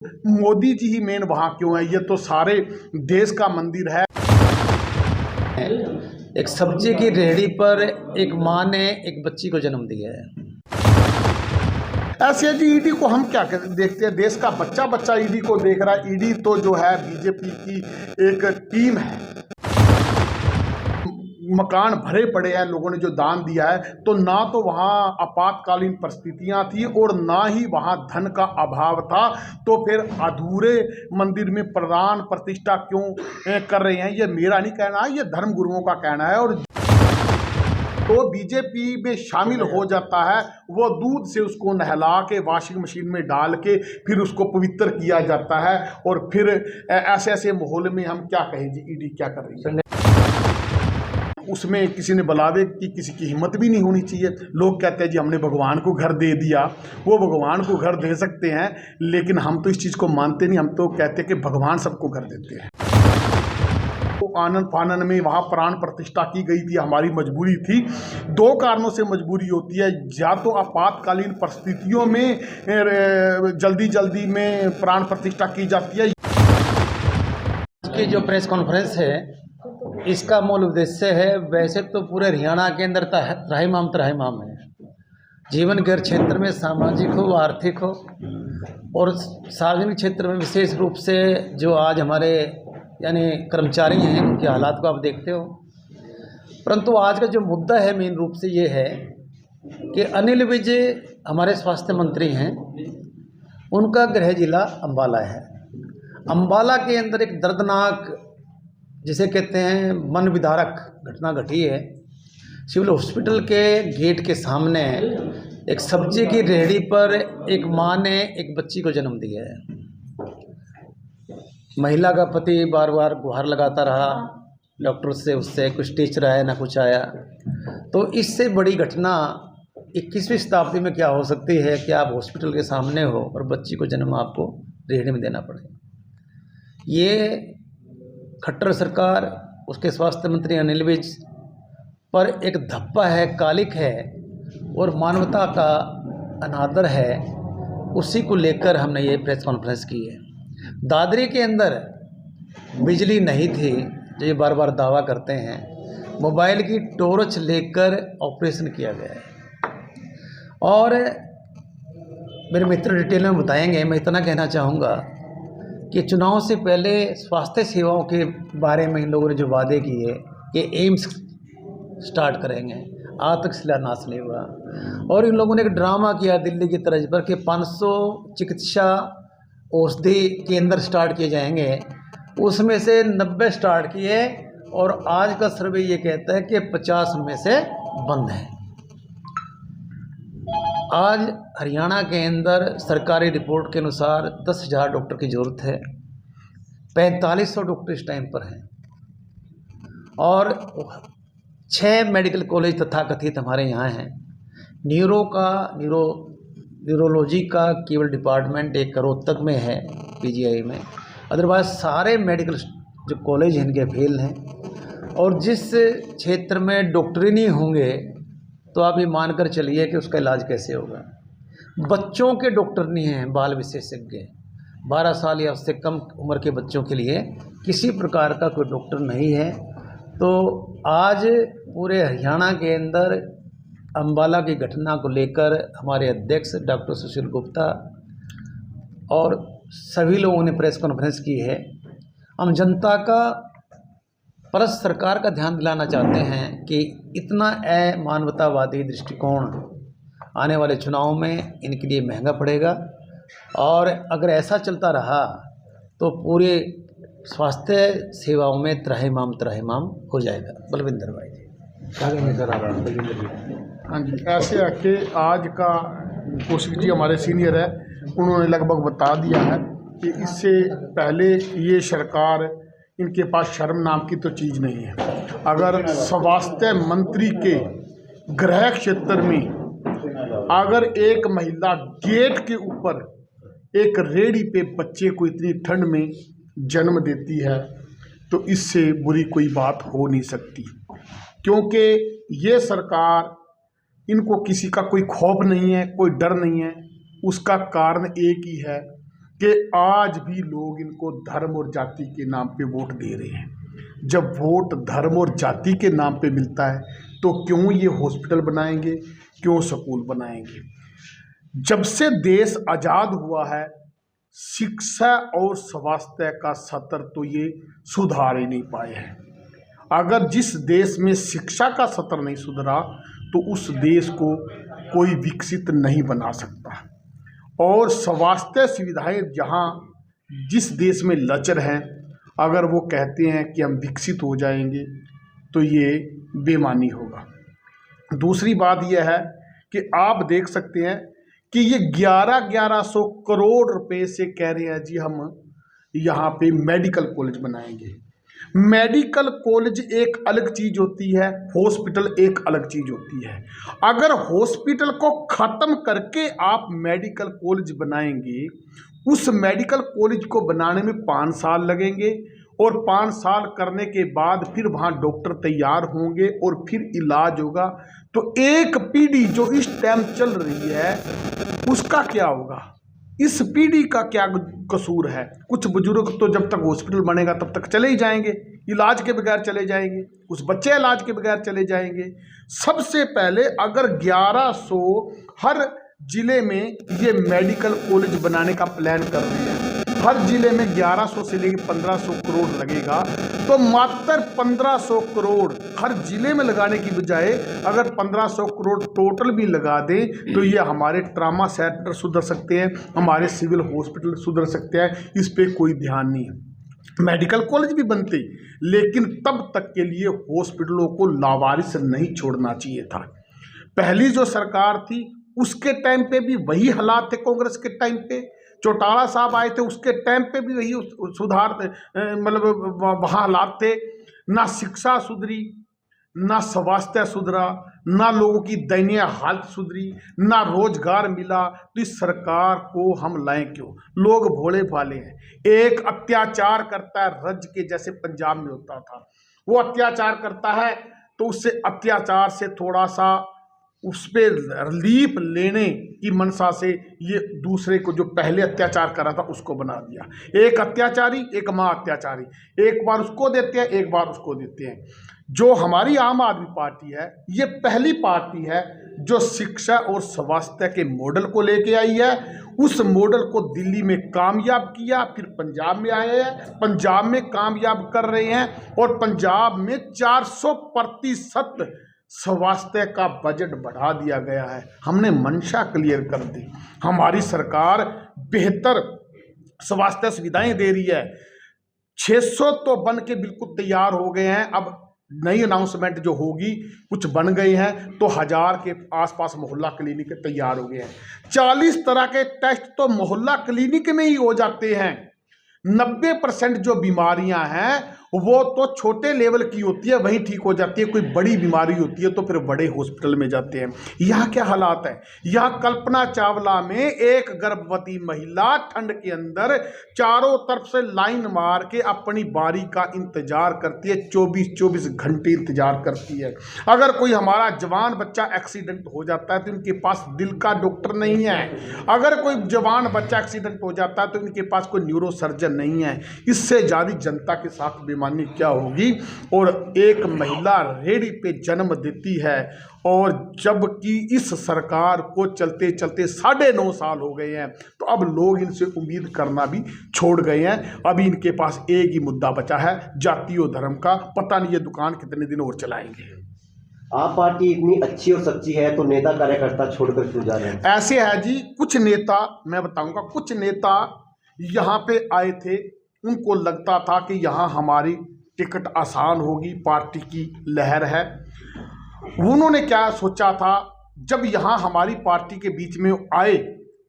मोदी जी ही main वहां क्यों है? ये तो सारे देश का मंदिर है। एक सब्जी की रेहड़ी पर एक माँ ने एक बच्ची को जन्म दिया है। ऐसे जी ईडी को हम क्या देखते हैं? देश का बच्चा बच्चा ईडी को देख रहा है। ईडी तो जो है बीजेपी की एक टीम है। मकान भरे पड़े हैं, लोगों ने जो दान दिया है, तो ना तो वहाँ आपातकालीन परिस्थितियां थी और ना ही वहाँ धन का अभाव था। तो फिर अधूरे मंदिर में प्राण प्रतिष्ठा क्यों कर रहे हैं? ये मेरा नहीं कहना है, ये धर्म गुरुओं का कहना है। और तो बीजेपी में शामिल हो जाता है, वो दूध से उसको नहला के वॉशिंग मशीन में डाल के फिर उसको पवित्र किया जाता है। और फिर ऐसे ऐसे माहौल में हम क्या कहें जी, ईडी क्या कर रही है? उसमें किसी ने बुलावे की किसी की हिम्मत भी नहीं होनी चाहिए। लोग कहते हैं जी हमने भगवान को घर दे दिया। वो भगवान को घर दे सकते हैं, लेकिन हम तो इस चीज़ को मानते नहीं। हम तो कहते हैं कि भगवान सबको घर देते हैं। तो आनंद फानन में वहाँ प्राण प्रतिष्ठा की गई थी, हमारी मजबूरी थी। दो कारणों से मजबूरी होती है, या तो आपातकालीन परिस्थितियों में जल्दी जल्दी में प्राण प्रतिष्ठा की जाती है। की जो प्रेस कॉन्फ्रेंस है, इसका मूल उद्देश्य है, वैसे तो पूरे हरियाणा के अंदर त्राहिमाम है। जीवन के हर क्षेत्र में, सामाजिक हो, आर्थिक हो और सार्वजनिक क्षेत्र में विशेष रूप से जो आज हमारे यानी कर्मचारी हैं, उनके हालात को आप देखते हो। परंतु आज का जो मुद्दा है मेन रूप से ये है कि अनिल विज हमारे स्वास्थ्य मंत्री हैं, उनका गृह जिला अम्बाला है। अम्बाला के अंदर एक दर्दनाक, जिसे कहते हैं मन विदारक घटना घटी है। सिविल हॉस्पिटल के गेट के सामने एक सब्जी की रेहड़ी पर एक माँ ने एक बच्ची को जन्म दिया है। महिला का पति बार बार गुहार लगाता रहा डॉक्टर से, उससे कुछ टीच रहा है ना कुछ आया। तो इससे बड़ी घटना 21वीं शताब्दी में क्या हो सकती है कि आप हॉस्पिटल के सामने हो और बच्ची को जन्म आपको रेहड़ी में देना पड़े। ये खट्टर सरकार, उसके स्वास्थ्य मंत्री अनिल विज पर एक धब्बा है, कालिक है और मानवता का अनादर है। उसी को लेकर हमने ये प्रेस कॉन्फ्रेंस की है। दादरी के अंदर बिजली नहीं थी, जो ये बार बार दावा करते हैं। मोबाइल की टॉर्च लेकर ऑपरेशन किया गया है। और मेरे मित्र डिटेल में बताएंगे। मैं इतना कहना चाहूँगा कि चुनाव से पहले स्वास्थ्य सेवाओं के बारे में इन लोगों ने जो वादे किए कि एम्स स्टार्ट करेंगे, आज तक शिलान्यास नहीं हुआ। और इन लोगों ने एक ड्रामा किया दिल्ली की तर्ज पर कि 500 चिकित्सा औषधि केंद्र स्टार्ट किए जाएंगे, उसमें से 90 स्टार्ट किए और आज का सर्वे ये कहता है कि 50 में से बंद है। आज हरियाणा के अंदर सरकारी रिपोर्ट के अनुसार 10,000 डॉक्टर की ज़रूरत है। 4500 डॉक्टर इस टाइम पर हैं और 6 मेडिकल कॉलेज तथाकथित हमारे यहाँ हैं। न्यूरोलॉजी का केवल डिपार्टमेंट 1 करोड़ तक में है पीजीआई में। अदरवाइज सारे मेडिकल जो कॉलेज हैं इनके फेल हैं। और जिस क्षेत्र में डॉक्टर ही नहीं होंगे तो आप ये मानकर चलिए कि उसका इलाज कैसे होगा। बच्चों के डॉक्टर नहीं हैं, बाल विशेषज्ञ 12 साल या उससे कम उम्र के बच्चों के लिए किसी प्रकार का कोई डॉक्टर नहीं है। तो आज पूरे हरियाणा के अंदर अम्बाला की घटना को लेकर हमारे अध्यक्ष डॉक्टर सुशील गुप्ता और सभी लोगों ने प्रेस कॉन्फ्रेंस की है। हम जनता का परस सरकार का ध्यान दिलाना चाहते हैं कि इतना अमानवतावादी दृष्टिकोण आने वाले चुनाव में इनके लिए महंगा पड़ेगा। और अगर ऐसा चलता रहा तो पूरे स्वास्थ्य सेवाओं में त्राहिमाम हो जाएगा। बलविंदर भाई जी क्या कहेंगे सर आप? बलविंदर जी हाँ जी, ऐसे है कि आज का कौशिक जी हमारे सीनियर है, उन्होंने लगभग बता दिया है कि इससे पहले ये सरकार, इनके पास शर्म नाम की तो चीज़ नहीं है। अगर स्वास्थ्य मंत्री के गृह क्षेत्र में अगर एक महिला गेट के ऊपर एक रेहड़ी पे बच्चे को इतनी ठंड में जन्म देती है, तो इससे बुरी कोई बात हो नहीं सकती। क्योंकि ये सरकार, इनको किसी का कोई खौफ नहीं है, कोई डर नहीं है। उसका कारण एक ही है कि आज भी लोग इनको धर्म और जाति के नाम पे वोट दे रहे हैं। जब वोट धर्म और जाति के नाम पे मिलता है तो क्यों ये हॉस्पिटल बनाएंगे, क्यों स्कूल बनाएंगे। जब से देश आज़ाद हुआ है शिक्षा और स्वास्थ्य का स्तर तो ये सुधार ही नहीं पाए हैं। अगर जिस देश में शिक्षा का स्तर नहीं सुधरा तो उस देश को कोई विकसित नहीं बना सकता। और स्वास्थ्य सुविधाएं जहां जिस देश में लचर हैं, अगर वो कहते हैं कि हम विकसित हो जाएंगे तो ये बेईमानी होगा। दूसरी बात यह है कि आप देख सकते हैं कि ये 1100 करोड़ रुपए से कह रहे हैं जी हम यहाँ पे मेडिकल कॉलेज बनाएंगे। मेडिकल कॉलेज एक अलग चीज होती है, हॉस्पिटल एक अलग चीज होती है। अगर हॉस्पिटल को खत्म करके आप मेडिकल कॉलेज बनाएंगे, उस मेडिकल कॉलेज को बनाने में 5 साल लगेंगे और 5 साल करने के बाद फिर वहाँ डॉक्टर तैयार होंगे और फिर इलाज होगा। तो एक पीढ़ी जो इस टाइम चल रही है उसका क्या होगा, इस पीढ़ी का क्या कसूर है। कुछ बुजुर्ग तो जब तक हॉस्पिटल बनेगा तब तक चले ही जाएंगे, इलाज के बगैर चले जाएंगे, कुछ बच्चे इलाज के बगैर चले जाएंगे। सबसे पहले अगर 1100 हर जिले में ये मेडिकल कॉलेज बनाने का प्लान कर रहे हैं, हर जिले में 1100 से लेकर 1500 करोड़ लगेगा, तो मात्र 1500 करोड़ हर जिले में लगाने की बजाय अगर 1500 करोड़ टोटल भी लगा दें तो ये हमारे ट्रामा सेंटर सुधर सकते हैं, हमारे सिविल हॉस्पिटल सुधर सकते हैं। इस पे कोई ध्यान नहीं है। मेडिकल कॉलेज भी बनते लेकिन तब तक के लिए हॉस्पिटलों को लावारिस नहीं छोड़ना चाहिए था। पहली जो सरकार थी उसके टाइम पे भी वही हालात थे, कांग्रेस के टाइम पे चौटाला साहब आए थे उसके टाइम पे भी वही सुधार मतलब वहाँ हालात थे। ना शिक्षा सुधरी, ना स्वास्थ्य सुधरा, ना लोगों की दयनीय हालत सुधरी, ना रोजगार मिला। तो इस सरकार को हम लाएं क्यों? लोग भोले भाले हैं। एक अत्याचार करता है रज के जैसे पंजाब में होता था, वो अत्याचार करता है तो उससे अत्याचार से थोड़ा सा उस पर रिलीफ लेने की मनसा से ये दूसरे को जो पहले अत्याचार करा था उसको बना दिया। एक अत्याचारी एक माँ अत्याचारी, एक बार उसको देते हैं एक बार उसको देते हैं। जो हमारी आम आदमी पार्टी है ये पहली पार्टी है जो शिक्षा और स्वास्थ्य के मॉडल को लेके आई है। उस मॉडल को दिल्ली में कामयाब किया, फिर पंजाब में आए हैं, पंजाब में कामयाब कर रहे हैं और पंजाब में 400% स्वास्थ्य का बजट बढ़ा दिया गया है। हमने मंशा क्लियर कर दी, हमारी सरकार बेहतर स्वास्थ्य सुविधाएं दे रही है। 600 तो बन के बिल्कुल तैयार हो गए हैं, अब नई अनाउंसमेंट जो होगी कुछ बन गई हैं तो 1000 के आसपास मोहल्ला क्लिनिक तैयार हो गए हैं। 40 तरह के टेस्ट तो मोहल्ला क्लिनिक में ही हो जाते हैं। 90% जो बीमारियां हैं वो तो छोटे लेवल की होती है, वहीं ठीक हो जाती है। कोई बड़ी बीमारी होती है तो फिर बड़े हॉस्पिटल में जाते हैं। यहाँ क्या हालात है, यहाँ कल्पना चावला में एक गर्भवती महिला ठंड के अंदर चारों तरफ से लाइन मार के अपनी बारी का इंतजार करती है, 24 घंटे इंतजार करती है। अगर कोई हमारा जवान बच्चा एक्सीडेंट हो जाता है तो इनके पास दिल का डॉक्टर नहीं है। अगर कोई जवान बच्चा एक्सीडेंट हो जाता है तो इनके पास कोई न्यूरो सर्जन नहीं है। इससे ज़्यादा जनता के साथ बेईमानी क्या होगी। और एक महिला रेहड़ी पे जन्म देती है और जबकि इस सरकार को चलते चलते 9.5 साल हो गए हैं तो अब लोग इनसे उम्मीद करना भी छोड़ गए हैं। अभी इनके पास एक ही मुद्दा बचा है, जाति और धर्म का। पता नहीं ये दुकान कितने दिन और चलाएंगे। आप पार्टी इतनी अच्छी और सच्ची है तो नेता कार्यकर्ता छोड़कर क्यों जा रहे हैं? ऐसे है जी, कुछ नेता मैं बताऊंगा, कुछ नेता यहाँ पे आए थे, उनको लगता था कि यहाँ हमारी टिकट आसान होगी, पार्टी की लहर है। उन्होंने क्या सोचा था, जब यहाँ हमारी पार्टी के बीच में आए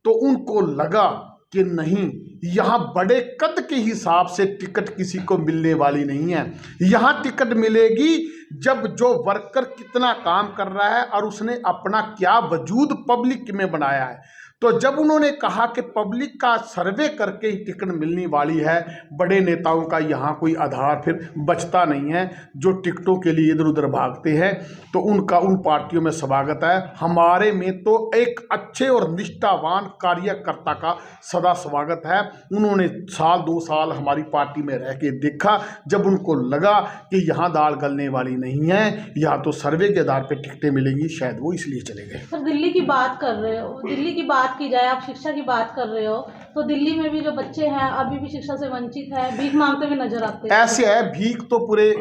तो उनको लगा कि नहीं, यहाँ बड़े कद के हिसाब से टिकट किसी को मिलने वाली नहीं है। यहाँ टिकट मिलेगी जब जो वर्कर कितना काम कर रहा है और उसने अपना क्या वजूद पब्लिक में बनाया है। तो जब उन्होंने कहा कि पब्लिक का सर्वे करके ही टिकट मिलने वाली है, बड़े नेताओं का यहाँ कोई आधार फिर बचता नहीं है, जो टिकटों के लिए इधर उधर भागते हैं, तो उनका उन पार्टियों में स्वागत है। हमारे में तो एक अच्छे और निष्ठावान कार्यकर्ता का सदा स्वागत है। उन्होंने साल 2 साल हमारी पार्टी में रह के देखा, जब उनको लगा कि यहाँ दाल गलने वाली नहीं है, यहाँ तो सर्वे के आधार पर टिकटें मिलेंगी, शायद वो इसलिए चले गए। सर, दिल्ली की बात कर रहे हो, दिल्ली की बात की जाए, आप शिक्षा की बात कर रहे हो, तो दिल्ली में भी जो बच्चे हैं अभी भी शिक्षा से वंचित है, भीख मांगते हुए नजर आते हैं। ऐसे है, भीख तो पूरे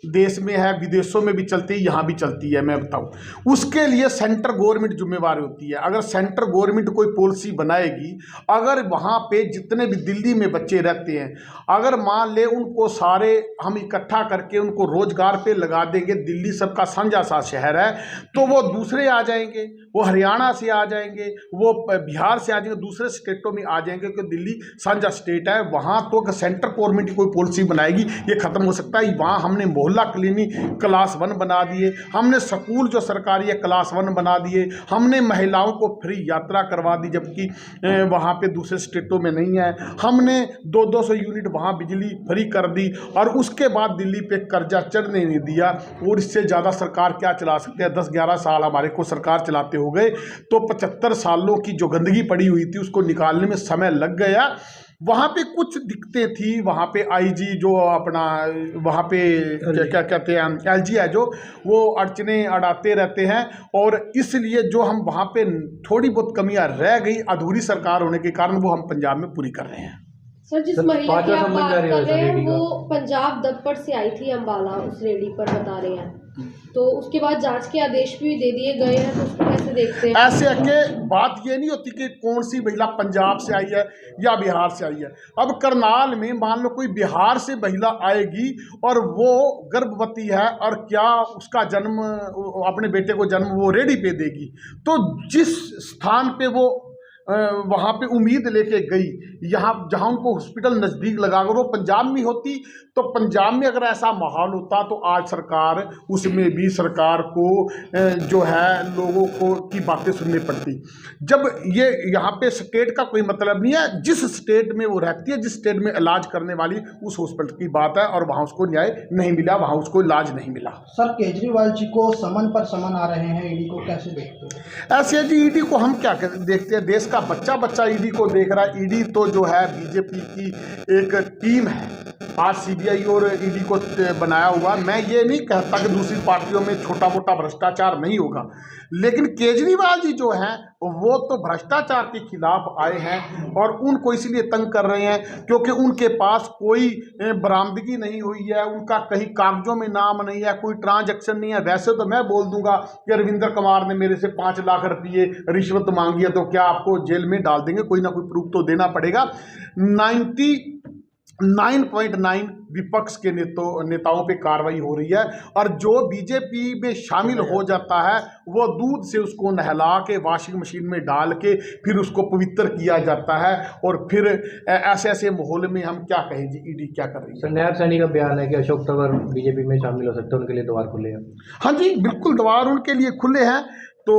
देश में है, विदेशों में भी चलती है, यहाँ भी चलती है। मैं बताऊँ, उसके लिए सेंटर गवर्नमेंट जिम्मेवार होती है। अगर सेंटर गवर्नमेंट कोई पॉलिसी बनाएगी, अगर वहाँ पे जितने भी दिल्ली में बच्चे रहते हैं, अगर मान ले उनको सारे हम इकट्ठा करके उनको रोजगार पे लगा देंगे, दिल्ली सबका साझा सा शहर है, तो वो दूसरे आ जाएंगे, वो हरियाणा से आ जाएंगे, वो बिहार से आ जाएंगे, दूसरे स्टेटों में आ जाएंगे, क्योंकि दिल्ली साझा स्टेट है। वहाँ तो सेंटर गवर्नमेंट की कोई पॉलिसी बनाएगी, ये खत्म हो सकता है। वहाँ हमने मोहल्ला क्लिनिक क्लास 1 बना दिए, हमने स्कूल जो सरकारी है क्लास 1 बना दिए, हमने महिलाओं को फ्री यात्रा करवा दी, जबकि वहाँ पे दूसरे स्टेटों में नहीं है। हमने 200 यूनिट वहाँ बिजली फ्री कर दी, और उसके बाद दिल्ली पे कर्जा चढ़ने नहीं दिया। और इससे ज़्यादा सरकार क्या चला सकते हैं? 10-11 साल हमारे को सरकार चलाते हो गए, तो 75 सालों की जो गंदगी पड़ी हुई थी उसको निकालने में समय लग गया। वहाँ पे कुछ दिक्कतें थी, वहाँ पे आईजी जो अपना वहाँ पे क्या कहते हैं एलजी है, जो वो अड़चने अड़ाते रहते हैं, और इसलिए जो हम वहाँ पे थोड़ी बहुत कमियाँ रह गई अधूरी सरकार होने के कारण, वो हम पंजाब में पूरी कर रहे हैं। सर, जिस महिला की आप बात कर रहे हैं वो पंजाब दत्तपट से आई थी अम्बाला, उस रेडी पर बता रहे हैं, तो उसके बाद जांच के आदेश भी दे दिए गए हैं, तो उसको कैसे देखते हैं? ऐसे कि बात ये नहीं होती कि कौन सी महिला पंजाब से आई है या बिहार से आई है। अब करनाल में मान लो कोई बिहार से महिला आएगी और वो गर्भवती है, और क्या उसका जन्म, अपने बेटे को जन्म वो रेडी पे देगी, तो जिस स्थान पे वो वहाँ पे उम्मीद लेके गई, यहाँ जहाँ उनको हॉस्पिटल नज़दीक लगा, अगर वो पंजाब में होती, तो पंजाब में अगर ऐसा माहौल होता, तो आज सरकार उसमें भी सरकार को जो है लोगों को की बातें सुननी पड़ती। जब ये यहाँ पे स्टेट का कोई मतलब नहीं है, जिस स्टेट में वो रहती है, जिस स्टेट में इलाज करने वाली, उस हॉस्पिटल की बात है, और वहाँ उसको न्याय नहीं मिला, वहाँ उसको इलाज नहीं मिला। सर, केजरीवाल जी को समन पर समन आ रहे हैं, ईडी को कैसे देखते हैं? ऐसे जी, ईडी को हम क्या देखते हैं, देश का बच्चा ईडी को देख रहा है। ईडी तो जो है बीजेपी की एक टीम है, आज सीबीआई और ईडी को बनाया हुआ। मैं ये नहीं कहता कि दूसरी पार्टियों में छोटा मोटा भ्रष्टाचार नहीं होगा, लेकिन केजरीवाल जी जो हैं वो तो भ्रष्टाचार के खिलाफ आए हैं, और उनको इसलिए तंग कर रहे हैं क्योंकि उनके पास कोई बरामदगी नहीं हुई है, उनका कहीं कागजों में नाम नहीं है, कोई ट्रांजैक्शन नहीं है। वैसे तो मैं बोल दूंगा कि रविंद्र कुमार ने मेरे से 5 लाख रुपये रिश्वत मांगी है, तो क्या आपको जेल में डाल देंगे? कोई ना कोई प्रूफ तो देना पड़ेगा। 99.9 विपक्ष के नेताओं पे कार्रवाई हो रही है, और जो बीजेपी में शामिल हो जाता है वो दूध से उसको नहला के वॉशिंग मशीन में डाल के फिर उसको पवित्र किया जाता है। और फिर ऐसे माहौल में हम क्या कहें जी, ईडी क्या कर रही है? नायब सैनी का बयान है कि अशोक तंवर बीजेपी में शामिल हो सकते हैं, उनके लिए द्वार खुले हैं। हाँ जी, बिल्कुल द्वार उनके लिए खुले हैं। तो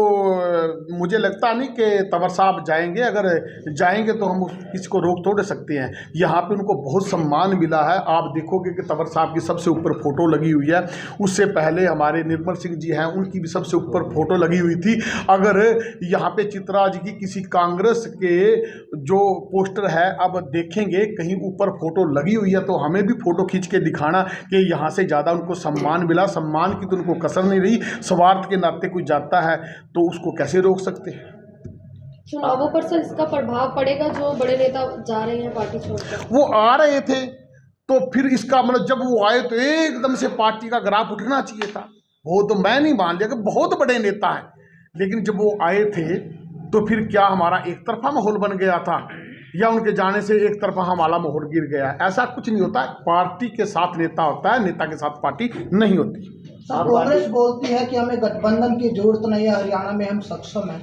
मुझे लगता नहीं कि तंवर साहब जाएंगे, अगर जाएंगे तो हम किसी को रोक थोड़े सकते हैं। यहाँ पे उनको बहुत सम्मान मिला है। आप देखोगे कि तंवर साहब की सबसे ऊपर फोटो लगी हुई है, उससे पहले हमारे निर्मल सिंह जी हैं, उनकी भी सबसे ऊपर फोटो लगी हुई थी। अगर यहाँ पे चित्रा जी की किसी कांग्रेस के जो पोस्टर है अब देखेंगे कहीं ऊपर फोटो लगी हुई है, तो हमें भी फोटो खींच के दिखाना कि यहाँ से ज़्यादा उनको सम्मान मिला। सम्मान की तो उनको कसर नहीं रही। स्वार्थ के नाते कोई जाता है तो उसको कैसे रोक सकते हैं? चुनावों पर सर इसका प्रभाव पड़ेगा, जो बड़े नेता जा रहे हैं पार्टी छोड़कर? वो आ रहे थे तो फिर इसका मतलब जब वो आए तो एकदम से पार्टी का ग्राफ उठना चाहिए था। वो तो मैं नहीं मान लिया कि बहुत बड़े नेता हैं, लेकिन जब वो आए थे तो फिर क्या हमारा एक तरफा माहौल बन गया था, या उनके जाने से एक तरफा हमारा माहौल गिर गया? ऐसा कुछ नहीं होता। पार्टी के साथ नेता होता है, नेता के साथ पार्टी नहीं होती। कांग्रेस बोलती है कि हमें गठबंधन की जरूरत नहीं है, हरियाणा में हम सक्षम हैं।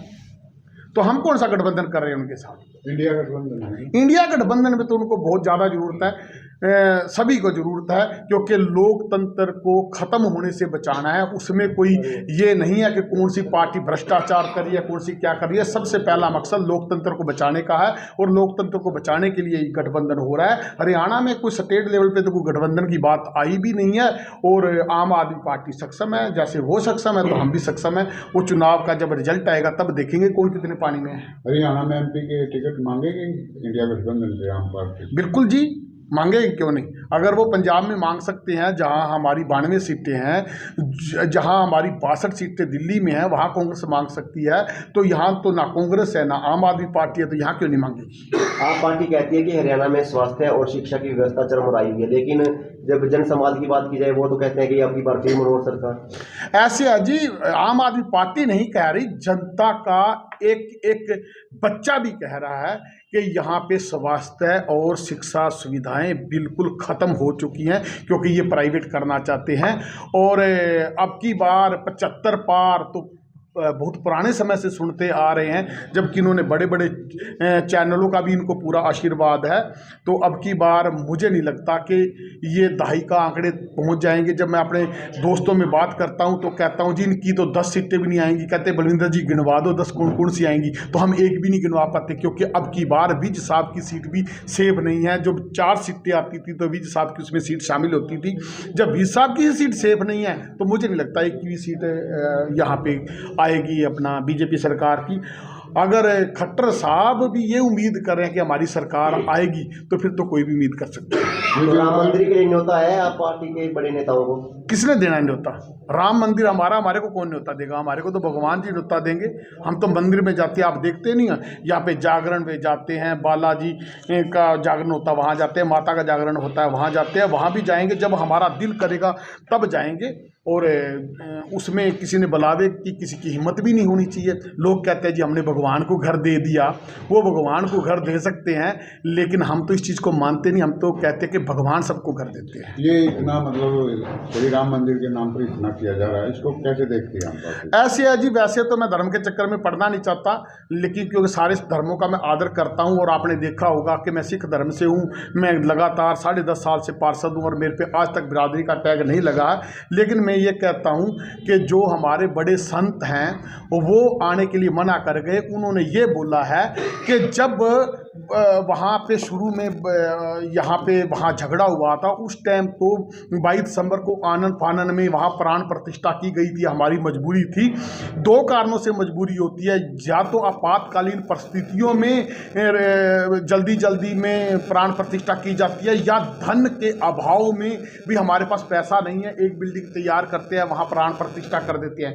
तो हम कौन सा गठबंधन कर रहे हैं उनके साथ? इंडिया गठबंधन में तो उनको बहुत ज़्यादा जरूरत है। सभी को ज़रूरत है, क्योंकि लोकतंत्र को ख़त्म होने से बचाना है। उसमें कोई ये नहीं है कि कौन सी पार्टी भ्रष्टाचार कर रही है, कौन सी क्या कर रही है। सबसे पहला मकसद लोकतंत्र को बचाने का है, और लोकतंत्र को बचाने के लिए गठबंधन हो रहा है। हरियाणा में कोई स्टेट लेवल पे तो कोई गठबंधन की बात आई भी नहीं है, और आम आदमी पार्टी सक्षम है। जैसे वो सक्षम है तो हम भी सक्षम है। वो चुनाव का जब रिजल्ट आएगा तब देखेंगे कौन कितने पानी में है। हरियाणा में एमपी के टिकट मांगेगी इंडिया गठबंधन से आम पार्टी? बिल्कुल जी, मांगेंगे, क्यों नहीं। अगर वो पंजाब में मांग सकते हैं, जहां हमारी 92 सीटें हैं, जहां हमारी 62 सीटें दिल्ली में हैं, वहां कांग्रेस मांग सकती है, तो यहाँ तो ना कांग्रेस है ना आम आदमी पार्टी है, तो यहाँ क्यों नहीं मांगेगी। आप पार्टी कहती है कि हरियाणा में स्वास्थ्य और शिक्षा की व्यवस्था चरमराई हुई है, लेकिन जब जन समाज की बात की जाए वो तो कहते हैं कि आपकी बार फिर मनोहर सरकार। ऐसे है जी, आम आदमी पार्टी नहीं कह रही, जनता का एक बच्चा भी कह रहा है कि यहाँ पे स्वास्थ्य और शिक्षा सुविधाएं बिल्कुल ख़त्म हो चुकी हैं, क्योंकि ये प्राइवेट करना चाहते हैं। और अब की बार 75 पार तो बहुत पुराने समय से सुनते आ रहे हैं, जबकि इन्होंने बड़े बड़े चैनलों का भी इनको पूरा आशीर्वाद है। तो अब की बार मुझे नहीं लगता कि ये दहाई आंकड़े पहुंच जाएंगे। जब मैं अपने दोस्तों में बात करता हूं तो कहता हूं जी इनकी तो 10 सीटें भी नहीं आएंगी। कहते बलविंदर जी गिनवा दो 10 कौन कौन सी आएंगी, तो हम एक भी नहीं गिनवा पाते, क्योंकि अब की बार विज साहब की सीट भी सेफ नहीं है। जो 4 सीटें आती थी तो विज साहब की उसमें सीट शामिल होती थी। जब विज साहब की सीट सेफ नहीं है तो मुझे नहीं लगता एक भी सीट यहाँ पे आएगी अपना बीजेपी सरकार की। अगर खट्टर साहब भी ये उम्मीद कर रहे हैं कि हमारी सरकार आएगी, तो फिर तो कोई भी उम्मीद कर सकता है। तो राम मंदिर के लिए न्योता है आप पार्टी के बड़े नेताओं को? किसने देना है न्योता? राम मंदिर हमारे को कौन न्योता देगा? हमारे को तो भगवान जी न्योता देंगे। हम तो मंदिर में जाते हैं, आप देखते नहीं हैं, यहाँ पे जागरण में जाते हैं, बालाजी का जागरण होता है वहाँ जाते हैं, माता का जागरण होता है वहाँ जाते हैं। वहाँ भी जाएंगे जब हमारा दिल करेगा तब जाएंगे। और उसमें किसी ने बुलावे की किसी की हिम्मत भी नहीं होनी चाहिए। लोग कहते हैं जी हमने भगवान को घर दे दिया, वो भगवान को घर दे सकते हैं, लेकिन हम तो इस चीज़ को मानते नहीं। हम तो कहते हैं कि भगवान सबको घर देते हैं। ये इतना मतलब श्री राम मंदिर के नाम पर इतना किया जा रहा है, इसको कैसे देखते हैं आप? ऐसे है जी, वैसे तो मैं धर्म के चक्कर में पढ़ना नहीं चाहता, लेकिन क्योंकि सारे धर्मों का मैं आदर करता हूँ। और आपने देखा होगा कि मैं सिख धर्म से हूँ, मैं लगातार 10.5 साल से पार्षद हूँ और मेरे पे आज तक बिरादरी का टैग नहीं लगा है। लेकिन मैं ये कहता हूँ कि जो हमारे बड़े संत हैं वो आने के लिए मना कर गए। उन्होंने ये बोला है कि जब वहाँ पे शुरू में यहाँ पे वहाँ झगड़ा हुआ था, उस टाइम तो 22 दिसंबर को आनन फानन में वहाँ प्राण प्रतिष्ठा की गई थी। हमारी मजबूरी थी। 2 कारणों से मजबूरी होती है, या तो आपातकालीन परिस्थितियों में जल्दी में प्राण प्रतिष्ठा की जाती है, या धन के अभाव में भी हमारे पास पैसा नहीं है, एक बिल्डिंग तैयार करते हैं वहाँ प्राण प्रतिष्ठा कर देते हैं।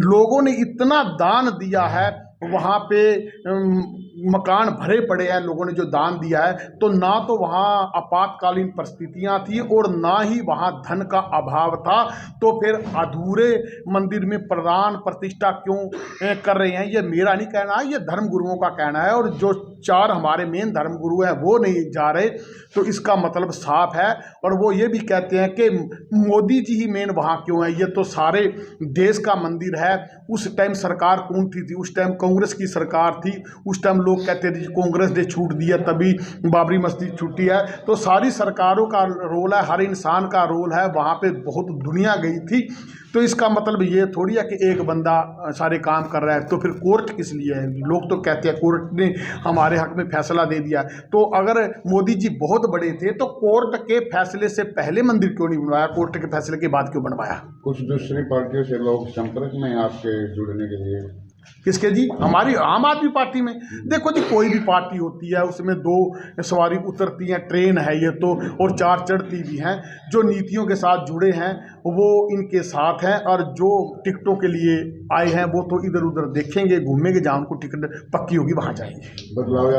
लोगों ने इतना दान दिया है, वहाँ पे मकान भरे पड़े हैं, लोगों ने जो दान दिया है। तो ना तो वहाँ आपातकालीन परिस्थितियाँ थी और ना ही वहाँ धन का अभाव था, तो फिर अधूरे मंदिर में प्राण प्रतिष्ठा क्यों कर रहे हैं? ये मेरा नहीं कहना है, ये धर्म गुरुओं का कहना है। और जो 4 हमारे मेन धर्म गुरु हैं वो नहीं जा रहे, तो इसका मतलब साफ है। और वो ये भी कहते हैं कि मोदी जी ही मेन वहाँ क्यों है? ये तो सारे देश का मंदिर है। उस टाइम सरकार कौन थी? उस टाइम कांग्रेस की सरकार थी। उस टाइम लोग कहते थे कांग्रेस ने छूट दिया तभी बाबरी मस्जिद छूटी है। तो सारी सरकारों का रोल है, हर इंसान का रोल है। वहाँ पे बहुत दुनिया गई थी। तो इसका मतलब ये थोड़ी है कि एक बंदा सारे काम कर रहा है, तो फिर कोर्ट किस लिए है? लोग तो कहते हैं कोर्ट ने हमारे हक में फैसला दे दिया। तो अगर मोदी जी बहुत बड़े थे तो कोर्ट के फैसले से पहले मंदिर क्यों नहीं बनवाया? कोर्ट के फैसले के बाद क्यों बनवाया? कुछ दूसरी पार्टियों से लोग संपर्क में आपके जुड़ने के लिए? किसके जी? हमारी आम आदमी पार्टी में। देखो जी, कोई भी पार्टी होती है उसमें 2 सवारी उतरती हैं, ट्रेन है ये तो, और 4 चढ़ती भी हैं। जो नीतियों के साथ जुड़े हैं वो इनके साथ हैं, और जो टिकटों के लिए आए हैं वो तो इधर उधर देखेंगे, घूमेंगे, जहाँ उनको टिकट पक्की होगी वहाँ जाएंगे। बदलाव